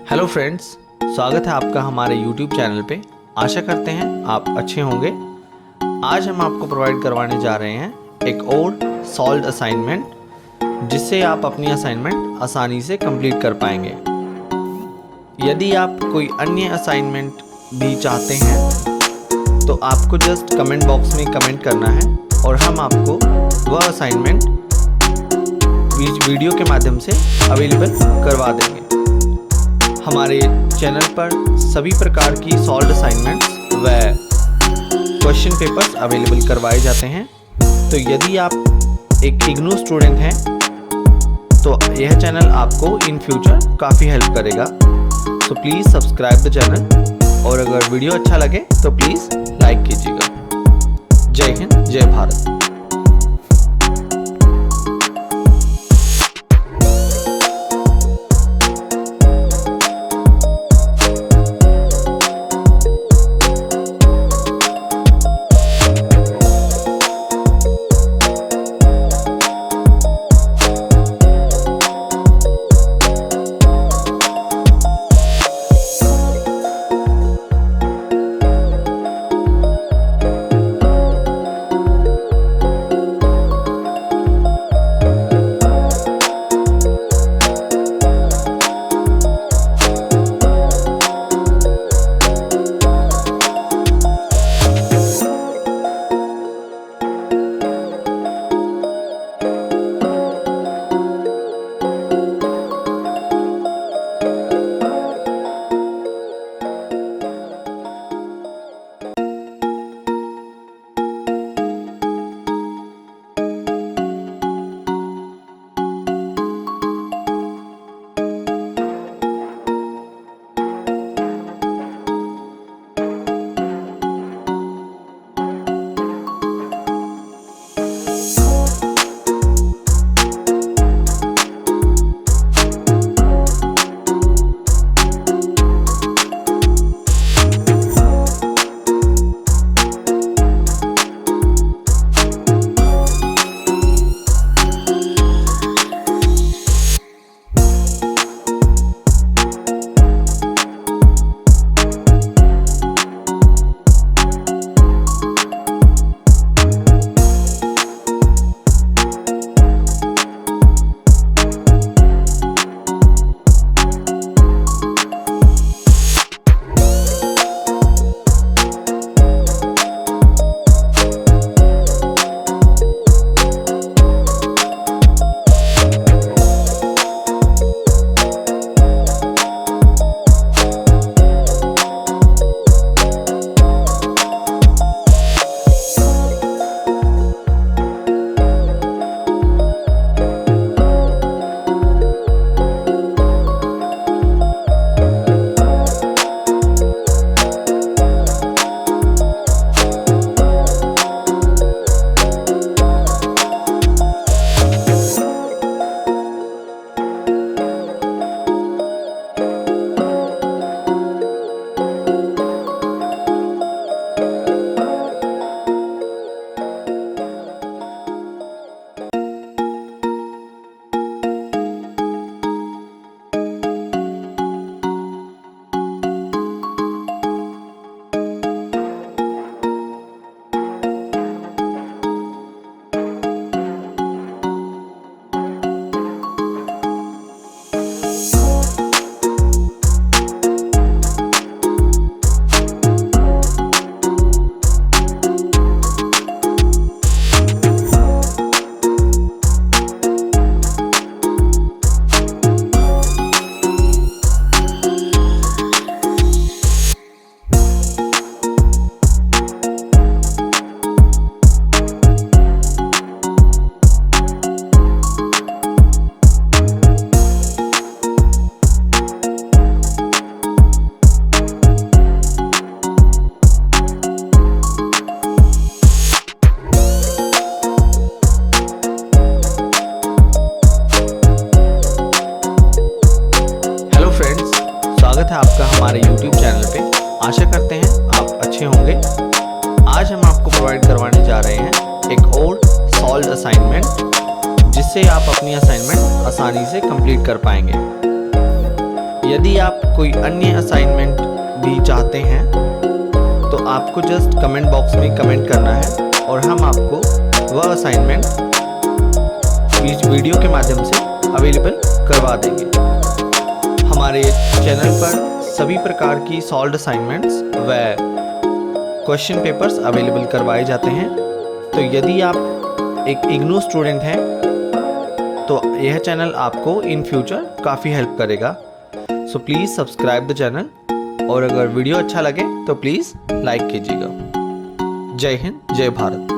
Hello friends, स्वागत है आपका हमारे YouTube चैनल पे। आशा करते हैं आप अच्छे होंगे। आज हम आपको प्रोवाइड करवाने जा रहे हैं एक और सॉल्व्ड असाइनमेंट, जिससे आप अपनी असाइनमेंट आसानी से कंप्लीट कर पाएंगे। यदि आप कोई अन्य असाइनमेंट भी चाहते हैं तो आपको जस्ट कमेंट बॉक्स में कमेंट करना है और हम आपको वह असाइनमेंट वीडियो के माध्यम से अवेलेबल करवा देंगे। हमारे चैनल पर सभी प्रकार की सॉल्व्ड असाइनमेंट्स व क्वेश्चन पेपर्स अवेलेबल करवाए जाते हैं। तो यदि आप एक इग्नू स्टूडेंट हैं तो यह चैनल आपको इन फ्यूचर काफ़ी हेल्प करेगा। तो प्लीज़ सब्सक्राइब द चैनल, और अगर वीडियो अच्छा लगे तो प्लीज़ लाइक कीजिएगा। जय हिंद, जय भारत। स्वागत है आपका हमारे YouTube चैनल पे। आशा करते हैं आप अच्छे होंगे। आज हम आपको प्रोवाइड करवाने जा रहे हैं एक और सॉल्व्ड असाइनमेंट, जिससे आप अपनी असाइनमेंट आसानी से कंप्लीट कर पाएंगे। यदि आप कोई अन्य असाइनमेंट भी चाहते हैं तो आपको जस्ट कमेंट बॉक्स में कमेंट करना है और हम आपको वह असाइनमेंट इस वीडियो के माध्यम से अवेलेबल करवा देंगे। हमारे चैनल पर सभी प्रकार की सॉल्व्ड असाइनमेंट्स व क्वेश्चन पेपर्स अवेलेबल करवाए जाते हैं। तो यदि आप एक इग्नू स्टूडेंट हैं तो यह चैनल आपको इन फ्यूचर काफ़ी हेल्प करेगा। So please subscribe the channel और अगर वीडियो अच्छा लगे तो प्लीज़ लाइक कीजिएगा। जय हिंद, जय भारत।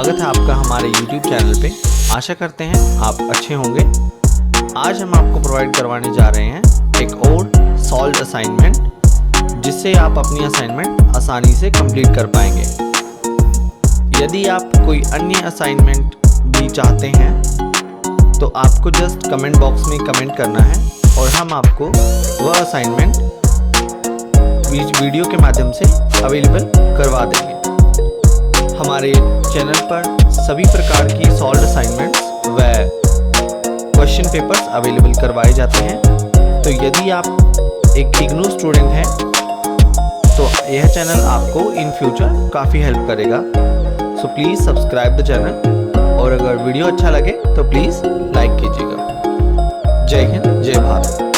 स्वागत है आपका हमारे YouTube चैनल पे। आशा करते हैं आप अच्छे होंगे। आज हम आपको प्रोवाइड करवाने जा रहे हैं एक और सॉल्व असाइनमेंट, जिससे आप अपनी असाइनमेंट आसानी से कंप्लीट कर पाएंगे। यदि आप कोई अन्य असाइनमेंट भी चाहते हैं तो आपको जस्ट कमेंट बॉक्स में कमेंट करना है और हम आपको वह असाइनमेंट वीडियो के माध्यम से अवेलेबल करवा देंगे। हमारे चैनल पर सभी प्रकार की सॉल्व असाइनमेंट्स व क्वेश्चन पेपर्स अवेलेबल करवाए जाते हैं। तो यदि आप एक इग्नू स्टूडेंट हैं तो यह चैनल आपको इन फ्यूचर काफ़ी हेल्प करेगा। So please subscribe the channel और अगर वीडियो अच्छा लगे तो प्लीज़ लाइक कीजिएगा। जय हिंद, जय भारत।